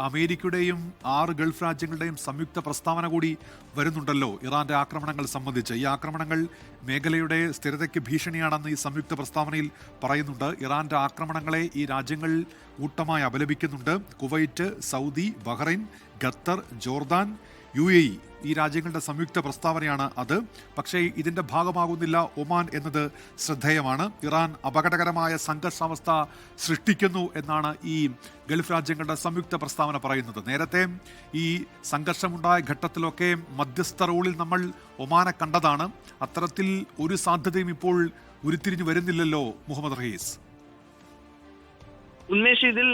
അമേരിക്കയുടെയും 6 ഗൾഫ് രാജ്യങ്ങളുടെയും സംയുക്ത പ്രസ്താവന കൂടി വരുന്നുണ്ടല്ലോ ഇറാന്റെ ആക്രമണങ്ങൾ സംബന്ധിച്ച്. ഈ ആക്രമണങ്ങൾ മേഖലയുടെ സ്ഥിരതയ്ക്ക് ഭീഷണിയാണെന്ന് ഈ സംയുക്ത പ്രസ്താവനയിൽ പറയുന്നുണ്ട്. ഇറാന്റെ ആക്രമണങ്ങളെ ഈ രാജ്യങ്ങൾ കൂട്ടമായി അപലപിക്കുന്നുണ്ട്. Kuwait, Saudi, Bahrain, Qatar, Jordan, UAE ഈ രാജ്യങ്ങളുടെ സംയുക്ത പ്രസ്താവനയാണ് അത്. പക്ഷേ ഇതിന്റെ ഭാഗമാകുന്നില്ല ഒമാൻ എന്നത് ശ്രദ്ധേയമാണ്. ഇറാൻ അപകടകരമായ സംഘർഷാവസ്ഥ സൃഷ്ടിക്കുന്നു എന്നാണ് ഈ ഗൾഫ് രാജ്യങ്ങളുടെ സംയുക്ത പ്രസ്താവന പറയുന്നത്. നേരത്തെ ഈ സംഘർഷമുണ്ടായ ഘട്ടത്തിലൊക്കെ മധ്യസ്ഥ റോളിൽ നമ്മൾ ഒമാനെ കണ്ടതാണ്. അത്തരത്തിൽ ഒരു സാധ്യതയും ഇപ്പോൾ ഉരുത്തിരിഞ്ഞു വരുന്നില്ലല്ലോ മുഹമ്മദ് റഹീസ്. ഉന്മേഷ്, ഇതിൽ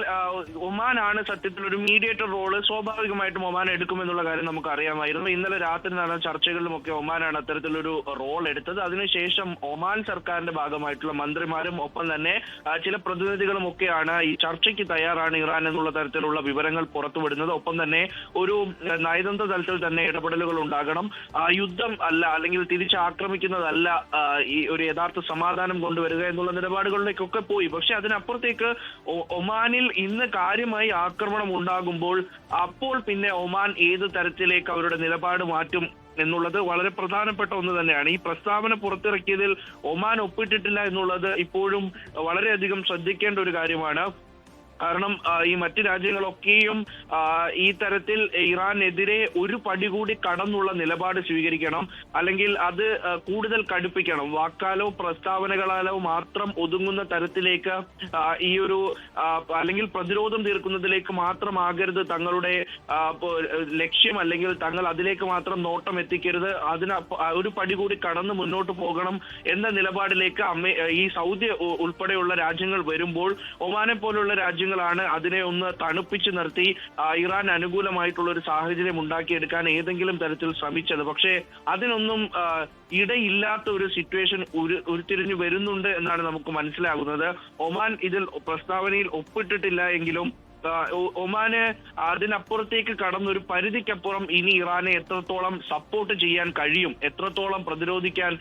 ഒമാനാണ് സത്യത്തിൽ ഒരു മീഡിയേറ്റർ റോള് സ്വാഭാവികമായിട്ടും ഒമാൻ എടുക്കുമെന്നുള്ള കാര്യം നമുക്ക് അറിയാമായിരുന്നു. ഇന്നലെ രാത്രി നടന്ന ചർച്ചകളിലുമൊക്കെ ഒമാനാണ് അത്തരത്തിലൊരു റോൾ എടുത്തത്. അതിനുശേഷം ഒമാൻ സർക്കാരിന്റെ ഭാഗമായിട്ടുള്ള മന്ത്രിമാരും ഒപ്പം തന്നെ ചില പ്രതിനിധികളും ഒക്കെയാണ് ഈ ചർച്ചയ്ക്ക് തയ്യാറാണ് ഇറാൻ എന്നുള്ള തരത്തിലുള്ള വിവരങ്ങൾ പുറത്തുവിടുന്നത്. ഒപ്പം തന്നെ ഒരു നയതന്ത്ര തലത്തിൽ തന്നെ ഇടപെടലുകൾ ഉണ്ടാകണം, യുദ്ധം അല്ല അല്ലെങ്കിൽ തിരിച്ചാക്രമിക്കുന്നതല്ല ഈ ഒരു യഥാർത്ഥ സമാധാനം കൊണ്ടുവരിക എന്നുള്ള നിലപാടുകളിലേക്കൊക്കെ പോയി. പക്ഷെ അതിനപ്പുറത്തേക്ക് ഒമാനിൽ ഇന്ന് കാര്യമായി ആക്രമണം ഉണ്ടാകുമ്പോൾ അപ്പോൾ പിന്നെ ഒമാൻ ഏത് തരത്തിലേക്ക് അവരുടെ നിലപാട് മാറ്റും എന്നുള്ളത് വളരെ പ്രധാനപ്പെട്ട ഒന്ന് തന്നെയാണ്. ഈ പ്രസ്താവന പുറത്തിറക്കിയതിൽ ഒമാൻ ഒപ്പിട്ടിട്ടില്ല എന്നുള്ളത് ഇപ്പോഴും വളരെയധികം ശ്രദ്ധിക്കേണ്ട ഒരു കാര്യമാണ്. കാരണം ഈ മറ്റ് രാജ്യങ്ങളൊക്കെയും ഈ തരത്തിൽ ഇറാനെതിരെ ഒരു പടി കൂടി കടന്നുള്ള നിലപാട് സ്വീകരിക്കണം, അല്ലെങ്കിൽ അത് കൂടുതൽ കടുപ്പിക്കണം. വാക്കാലോ പ്രസ്താവനകളാലോ മാത്രം ഒതുങ്ങുന്ന തരത്തിലേക്ക് ഈ ഒരു അല്ലെങ്കിൽ പ്രതിരോധം തീർക്കുന്നതിലേക്ക് മാത്രമാകരുത് തങ്ങളുടെ ലക്ഷ്യം, അല്ലെങ്കിൽ തങ്ങൾ അതിലേക്ക് മാത്രം നോട്ടം എത്തിക്കരുത്, അതിന് ഒരു പടി കൂടി കടന്ന് മുന്നോട്ട് പോകണം എന്ന നിലപാടിലേക്ക് ഈ സൗദി ഉൾപ്പെടെയുള്ള രാജ്യങ്ങൾ വരുമ്പോൾ ഒമാനെ പോലുള്ള രാജ്യങ്ങളാണ് അതിനെ ഒന്ന് തണുപ്പിച്ചു നിർത്തി ഇറാൻ അനുകൂലമായിട്ടുള്ള ഒരു സാഹചര്യം ഉണ്ടാക്കിയെടുക്കാൻ ഏതെങ്കിലും തരത്തിൽ ശ്രമിച്ചത്. പക്ഷേ അതിനൊന്നും ഇടയില്ലാത്ത ഒരു സിറ്റുവേഷൻ ഉരുത്തിരിഞ്ഞു വരുന്നുണ്ട് എന്നാണ് നമുക്ക് മനസ്സിലാകുന്നത്. ഒമാൻ ഇതിൽ പ്രസ്താവനയിൽ ഒപ്പിട്ടിട്ടില്ല എങ്കിലും ഒമാന് അതിനപ്പുറത്തേക്ക് കടന്നൊരു പരിധിക്കപ്പുറം ഇനി ഇറാനെ എത്രത്തോളം സപ്പോർട്ട് ചെയ്യാൻ കഴിയും, എത്രത്തോളം പ്രതിരോധിക്കാൻ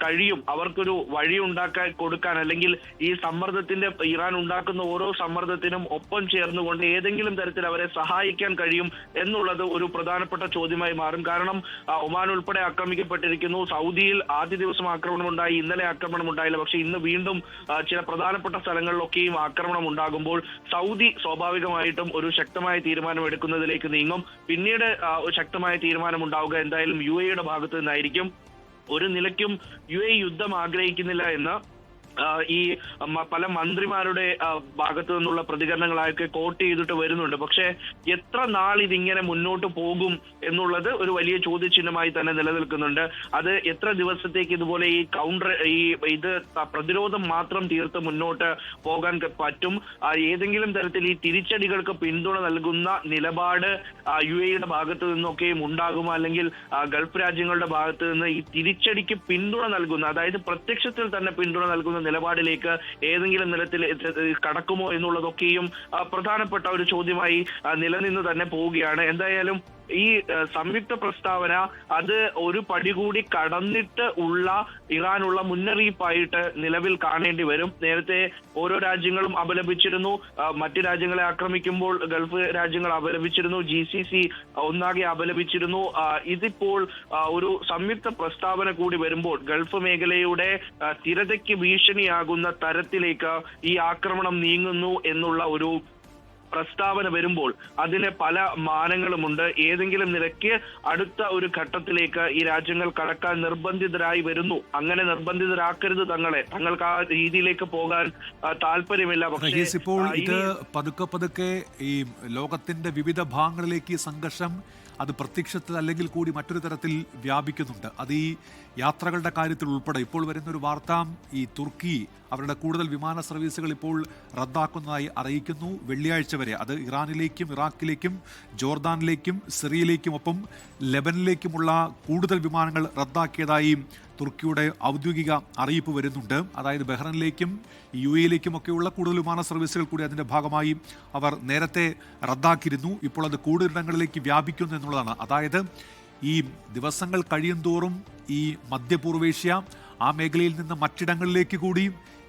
കഴിയും, അവർക്കൊരു വഴി ഉണ്ടാക്കാൻ കൊടുക്കാൻ, അല്ലെങ്കിൽ ഈ സമ്മർദ്ദത്തിന്റെ ഇറാൻ ഉണ്ടാക്കുന്ന ഓരോ സമ്മർദ്ദത്തിനും ഒപ്പം ചേർന്നുകൊണ്ട് ഏതെങ്കിലും തരത്തിൽ അവരെ സഹായിക്കാൻ കഴിയും എന്നുള്ളത് ഒരു പ്രധാനപ്പെട്ട ചോദ്യമായി മാറും. കാരണം ഒമാൻ ഉൾപ്പെടെ ആക്രമിക്കപ്പെട്ടിരിക്കുന്നു. സൗദിയിൽ ആദ്യ ദിവസം ആക്രമണം ഉണ്ടായി, ഇന്നലെ ആക്രമണം ഉണ്ടായില്ല. പക്ഷെ ഇന്ന് വീണ്ടും ചില പ്രധാനപ്പെട്ട സ്ഥലങ്ങളിലൊക്കെയും ആക്രമണം ഉണ്ടാകുമ്പോൾ സൗദി സ്വാഭാവികമായിട്ടും ഒരു ശക്തമായ തീരുമാനം എടുക്കുന്നതിലേക്ക് നീങ്ങും. പിന്നീട് ശക്തമായ തീരുമാനം ഉണ്ടാവുക എന്തായാലും UAE ഭാഗത്ത് നിന്നായിരിക്കും. ഒരു നിലയ്ക്കും UAE യുദ്ധം ആഗ്രഹിക്കുന്നില്ല എന്ന് ഈ പല മന്ത്രിമാരുടെ ഭാഗത്തു നിന്നുള്ള പ്രതികരണങ്ങളൊക്കെ കോട്ട് ചെയ്തിട്ട് വരുന്നുണ്ട്. പക്ഷെ എത്ര നാൾ ഇതിങ്ങനെ മുന്നോട്ട് പോകും എന്നുള്ളത് ഒരു വലിയ ചോദ്യചിഹ്നമായി തന്നെ നിലനിൽക്കുന്നുണ്ട്. അത് എത്ര ദിവസത്തേക്ക് ഇതുപോലെ ഈ പ്രതിരോധം മാത്രം തീർത്ത് മുന്നോട്ട് പോകാൻ പറ്റും? ഏതെങ്കിലും തരത്തിൽ ഈ തിരിച്ചടികൾക്ക് പിന്തുണ നൽകുന്ന നിലപാട് UAE ഭാഗത്തു നിന്നൊക്കെയും ഉണ്ടാകുമോ, അല്ലെങ്കിൽ ഗൾഫ് രാജ്യങ്ങളുടെ ഭാഗത്തു നിന്ന് ഈ തിരിച്ചടിക്ക് പിന്തുണ നൽകുന്ന, അതായത് പ്രത്യക്ഷത്തിൽ തന്നെ പിന്തുണ നൽകുന്ന നിലപാടിലേക്ക് ഏതെങ്കിലും നിലത്തിൽ കടക്കുമോ എന്നുള്ളതൊക്കെയും പ്രധാനപ്പെട്ട ഒരു ചോദ്യമായി നിലനിന്ന് തന്നെ പോവുകയാണ്. എന്തായാലും ഈ സംയുക്ത പ്രസ്താവന അത് ഒരു പടി കൂടി കടന്നിട്ട് ഉള്ള ഇറാനുള്ള മുന്നറിയിപ്പായിട്ട് നിലവിൽ കാണേണ്ടി വരും. നേരത്തെ ഓരോ രാജ്യങ്ങളും അപലപിച്ചിരുന്നു, മറ്റു രാജ്യങ്ങളെ ആക്രമിക്കുമ്പോൾ ഗൾഫ് രാജ്യങ്ങൾ അപലപിച്ചിരുന്നു, GCC ഒന്നാകെ അപലപിച്ചിരുന്നു. ഇതിപ്പോൾ ഒരു സംയുക്ത പ്രസ്താവന കൂടി വരുമ്പോൾ ഗൾഫ് മേഖലയുടെ സ്ഥിരതയ്ക്ക് ഭീഷണിയാകുന്ന തരത്തിലേക്ക് ഈ ആക്രമണം നീങ്ങുന്നു എന്നുള്ള ഒരു പ്രസ്താവന വരുമ്പോൾ അതിന് പല മാനങ്ങളുമുണ്ട്. ഏതെങ്കിലും നിലയ്ക്ക് അടുത്ത ഒരു ഘട്ടത്തിലേക്ക് ഈ രാജ്യങ്ങൾ കടക്കാൻ നിർബന്ധിതരായി വരുന്നു. അങ്ങനെ നിർബന്ധിതരാക്കരുത് തങ്ങൾക്ക് ആ രീതിയിലേക്ക് പോകാൻ താല്പര്യമില്ല. പക്ഷേ ഇപ്പോൾ ഇത് പതുക്കെ ഈ ലോകത്തിന്റെ വിവിധ ഭാഗങ്ങളിലേക്ക് ഈ സംഘർഷം അത് പ്രത്യക്ഷത്തിൽ അല്ലെങ്കിൽ കൂടി മറ്റൊരു തരത്തിൽ വ്യാപിക്കുന്നുണ്ട്. അത് ഈ യാത്രകളുടെ കാര്യത്തിൽ ഉൾപ്പെടെ ഇപ്പോൾ വരുന്നൊരു വാർത്ത, ഈ തുർക്കി അവരുടെ കൂടുതൽ വിമാന സർവീസുകൾ ഇപ്പോൾ റദ്ദാക്കുന്നതായി അറിയിക്കുന്നു. വെള്ളിയാഴ്ച വരെ അത് ഇറാനിലേക്കും ഇറാഖിലേക്കും ജോർദാനിലേക്കും സിറിയയിലേക്കും ഒപ്പം ലെബനിലേക്കുമുള്ള കൂടുതൽ വിമാനങ്ങൾ റദ്ദാക്കിയതായി തുർക്കിയുടെ ഔദ്യോഗിക അറിയിപ്പ് വരുന്നുണ്ട്. അതായത് ബഹ്റൈനിലേക്കും UAE ഒക്കെയുള്ള കൂടുതൽ വിമാന സർവീസുകൾ കൂടി അതിൻ്റെ ഭാഗമായി അവർ നേരത്തെ റദ്ദാക്കിയിരുന്നു. ഇപ്പോൾ അത് കൂടുതലിടങ്ങളിലേക്ക് വ്യാപിക്കുന്നു എന്നുള്ളതാണ്. അതായത് ഈ ദിവസങ്ങൾ കഴിയുന്തോറും ഈ മധ്യപൂർവേഷ്യ ആ മേഖലയിൽ നിന്ന് മറ്റിടങ്ങളിലേക്ക് കൂടി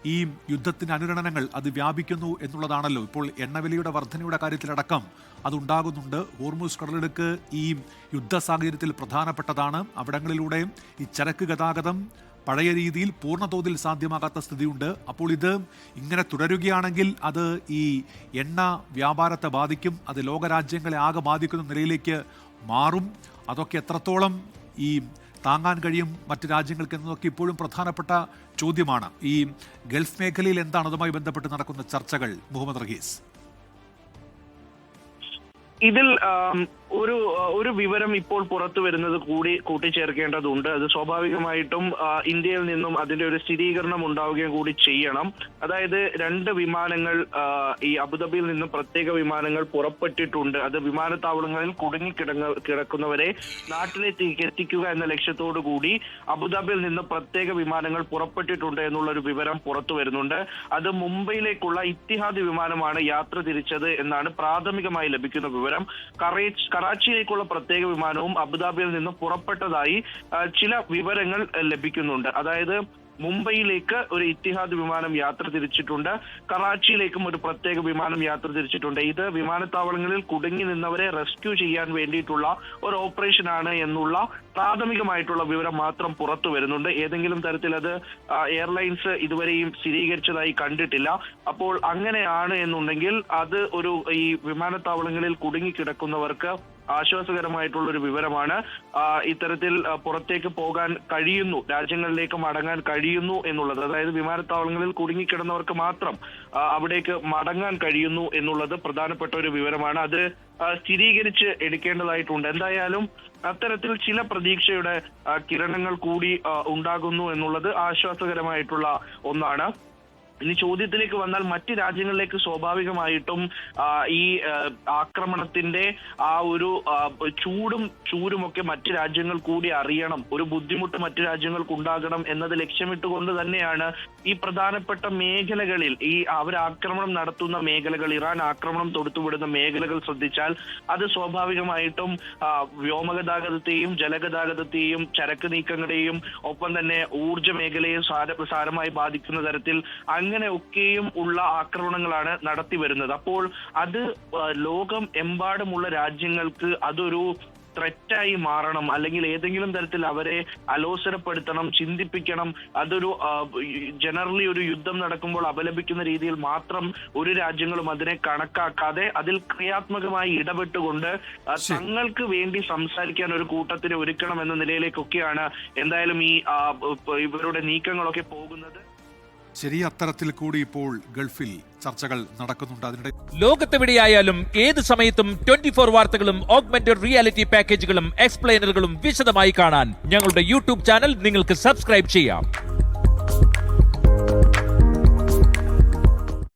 ഈ യുദ്ധത്തിന്റെ അനുരണനങ്ങൾ അത് വ്യാപിക്കുന്നു എന്നുള്ളതാണല്ലോ. ഇപ്പോൾ എണ്ണവിലയുടെ വർധനയുടെ കാര്യത്തിലടക്കം അതുണ്ടാകുന്നുണ്ട്. ഹോർമൂസ് കടലിടുക്ക് ഈ യുദ്ധ സാഹചര്യത്തിൽ പ്രധാനപ്പെട്ടതാണ്. അവിടങ്ങളിലൂടെ ഈ ചരക്ക് ഗതാഗതം പഴയ രീതിയിൽ പൂർണ്ണതോതിൽ സാധ്യമാകാത്ത സ്ഥിതിയുണ്ട്. അപ്പോൾ ഇത് ഇങ്ങനെ തുടരുകയാണെങ്കിൽ അത് ഈ എണ്ണ വ്യാപാരത്തെ ബാധിക്കും, അത് ലോകരാജ്യങ്ങളെ ആകെ ബാധിക്കുന്ന നിലയിലേക്ക് മാറും. അതൊക്കെ എത്രത്തോളം ഈ താങ്ങാൻ കഴിയും മറ്റ് രാജ്യങ്ങൾക്ക് എന്നതൊക്കെ ഇപ്പോഴും പ്രധാനപ്പെട്ട ചോദ്യമാണ്. ഈ ഗൾഫ് മേഖലയിൽ എന്താണ് അതുമായി ബന്ധപ്പെട്ട് നടക്കുന്ന ചർച്ചകൾ, മുഹമ്മദ് റഹീസ്? ഇതിൽ ഒരു വിവരം ഇപ്പോൾ പുറത്തു വരുന്നത് കൂടി കൂട്ടിച്ചേർക്കേണ്ടതുണ്ട്. അത് സ്വാഭാവികമായിട്ടും ഇന്ത്യയിൽ നിന്നും അതിന്റെ ഒരു സ്ഥിരീകരണം ഉണ്ടാവുകയും കൂടി ചെയ്യണം. അതായത് 2 വിമാനങ്ങൾ ഈ അബുദാബിയിൽ നിന്നും പ്രത്യേക വിമാനങ്ങൾ പുറപ്പെട്ടിട്ടുണ്ട്. അത് വിമാനത്താവളങ്ങളിൽ കിടക്കുന്നവരെ നാട്ടിലേക്ക് എത്തിക്കുക എന്ന ലക്ഷ്യത്തോടു കൂടി അബുദാബിയിൽ നിന്ന് പ്രത്യേക വിമാനങ്ങൾ പുറപ്പെട്ടിട്ടുണ്ട് എന്നുള്ള ഒരു വിവരം പുറത്തു വരുന്നുണ്ട്. അത് മുംബൈയിലേക്കുള്ള ഇത്തിഹാദ് വിമാനമാണ് യാത്ര തിരിച്ചത് എന്നാണ് പ്രാഥമികമായി ലഭിക്കുന്ന വിവരം. കറാച്ചിയിലേക്കുള്ള പ്രത്യേക വിമാനവും അബുദാബിയിൽ നിന്ന് പുറപ്പെട്ടതായി ചില വിവരങ്ങൾ ലഭിക്കുന്നുണ്ട്. അതായത് മുംബൈയിലേക്ക് ഒരു ഇത്തിഹാദ് വിമാനം യാത്ര തിരിച്ചിട്ടുണ്ട്, കറാച്ചിയിലേക്കും ഒരു പ്രത്യേക വിമാനം യാത്ര തിരിച്ചിട്ടുണ്ട്. ഇത് വിമാനത്താവളങ്ങളിൽ കുടുങ്ങി നിന്നവരെ റെസ്ക്യൂ ചെയ്യാൻ വേണ്ടിയിട്ടുള്ള ഒരു ഓപ്പറേഷൻ ആണ് എന്നുള്ള പ്രാഥമികമായിട്ടുള്ള വിവരം മാത്രം പുറത്തു വരുന്നുണ്ട്. ഏതെങ്കിലും തരത്തിൽ അത് എയർലൈൻസ് ഇതുവരെയും സ്ഥിരീകരിച്ചതായി കണ്ടിട്ടില്ല. അപ്പോൾ അങ്ങനെയാണ് എന്നുണ്ടെങ്കിൽ അത് ഈ വിമാനത്താവളങ്ങളിൽ കുടുങ്ങിക്കിടക്കുന്നവർക്ക് ആശ്വാസകരമായിട്ടുള്ള ഒരു വിവരമാണ്. ഇത്തരത്തിൽ പുറത്തേക്ക് പോകാൻ കഴിയുന്നു, രാജ്യങ്ങളിലേക്ക് മടങ്ങാൻ കഴിയുന്നു എന്നുള്ളത്. അതായത് വിമാനത്താവളങ്ങളിൽ കുടുങ്ങിക്കിടന്നവർക്ക് മാത്രം അവിടേക്ക് മടങ്ങാൻ കഴിയുന്നു എന്നുള്ളത് പ്രധാനപ്പെട്ട ഒരു വിവരമാണ്. അത് സ്ഥിരീകരിച്ച് എടുക്കേണ്ടതായിട്ടുണ്ട്. എന്തായാലും അത്തരത്തിൽ ചില പ്രതീക്ഷയുടെ കിരണങ്ങൾ കൂടി ഉണ്ടാകുന്നു എന്നുള്ളത് ആശ്വാസകരമായിട്ടുള്ള ഒന്നാണ്. ഇനി ചോദ്യത്തിലേക്ക് വന്നാൽ മറ്റ് രാജ്യങ്ങളിലേക്ക് സ്വാഭാവികമായിട്ടും ഈ ആക്രമണത്തിന്റെ ആ ഒരു ചൂരുമൊക്കെ മറ്റ് രാജ്യങ്ങൾ കൂടി അറിയണം, ഒരു ബുദ്ധിമുട്ട് മറ്റ് രാജ്യങ്ങൾക്ക് ഉണ്ടാകണം എന്നത് ലക്ഷ്യമിട്ടുകൊണ്ട് തന്നെയാണ് ഈ പ്രധാനപ്പെട്ട മേഖലകളിൽ അവർ ആക്രമണം നടത്തുന്ന മേഖലകൾ, ഇറാൻ ആക്രമണം തൊടുത്തുവിടുന്ന മേഖലകൾ ശ്രദ്ധിച്ചാൽ അത് സ്വാഭാവികമായിട്ടും വ്യോമഗതാഗതത്തെയും ജലഗതാഗതത്തെയും ചരക്ക് നീക്കങ്ങളെയും ഒപ്പം തന്നെ ഊർജ്ജ മേഖലയെ സാരമായി ബാധിക്കുന്ന തരത്തിൽ അങ്ങനെ ഒക്കെയും ഉള്ള ആക്രമണങ്ങളാണ് നടത്തി വരുന്നത്. അപ്പോൾ അത് ലോകം എമ്പാടുമുള്ള രാജ്യങ്ങൾക്ക് അതൊരു ത്രെറ്റായി മാറണം, അല്ലെങ്കിൽ ഏതെങ്കിലും തരത്തിൽ അവരെ അലോസരപ്പെടുത്തണം, ചിന്തിപ്പിക്കണം. അതൊരു ജനറലി ഒരു യുദ്ധം നടക്കുമ്പോൾ അപലപിക്കുന്ന രീതിയിൽ മാത്രം ഒരു രാജ്യങ്ങളും അതിനെ കണക്കാക്കാതെ അതിൽ ക്രിയാത്മകമായി ഇടപെട്ടുകൊണ്ട് തങ്ങൾക്ക് വേണ്ടി സംസാരിക്കാൻ ഒരു കൂട്ടത്തിനെ ഒരുക്കണം എന്ന നിലയിലേക്കൊക്കെയാണ് എന്തായാലും ഇവരുടെ നീക്കങ്ങളൊക്കെ പോകുന്നത്. ശരി, അത്തരത്തിൽ കൂടി ഇപ്പോൾ ഗൾഫിൽ ചർച്ചകൾ നടക്കുന്നുണ്ട്. അതിനിടെ ലോകത്തെവിടെയായാലും ഏത് സമയത്തും 24 വാർത്തകളും ഓഗ്മെന്റഡ് റിയാലിറ്റി പാക്കേജുകളും എക്സ്പ്ലെയിനറുകളും വിശദമായി കാണാൻ ഞങ്ങളുടെ യൂട്യൂബ് ചാനൽ നിങ്ങൾക്ക് സബ്സ്ക്രൈബ് ചെയ്യാം.